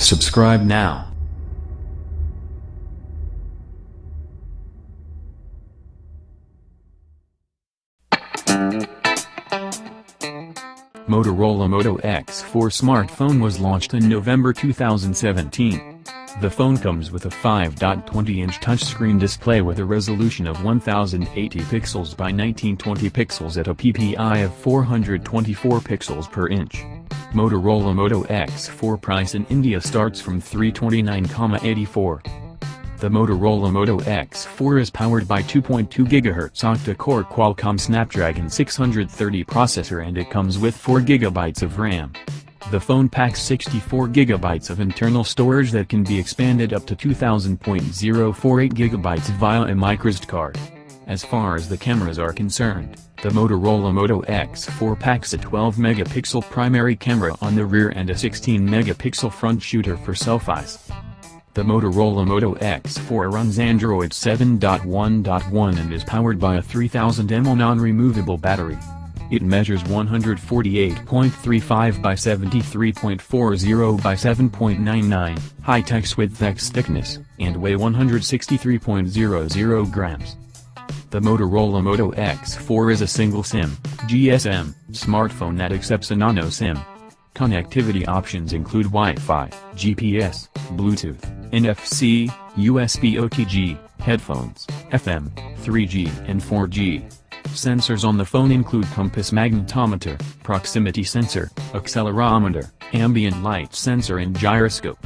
Subscribe now. Motorola Moto X4 smartphone was launched in November 2017. The phone comes with a 5.20-inch touchscreen display with a resolution of 1080 pixels by 1920 pixels at a PPI of 424 pixels per inch. Motorola Moto X4 price in India starts from $329.84. The Motorola Moto X4 is powered by 2.2 GHz octa-core Qualcomm Snapdragon 630 processor and it comes with 4 GB of RAM. The phone packs 64 GB of internal storage that can be expanded up to 2000.048 GB via a microSD card. As far as the cameras are concerned, the Motorola Moto X4 packs a 12-megapixel primary camera on the rear and a 16-megapixel front shooter for selfies. The Motorola Moto X4 runs Android 7.1.1 and is powered by a 3000 mAh non-removable battery. It measures 148.35 by 73.40 by 7.99, high text width x thickness, and weigh 163.00 grams. The Motorola Moto X4 is a single SIM, GSM, smartphone that accepts a nano SIM. Connectivity options include Wi-Fi, GPS, Bluetooth, NFC, USB OTG, headphones, FM, 3G and 4G. Sensors on the phone include compass magnetometer, proximity sensor, accelerometer, ambient light sensor and gyroscope.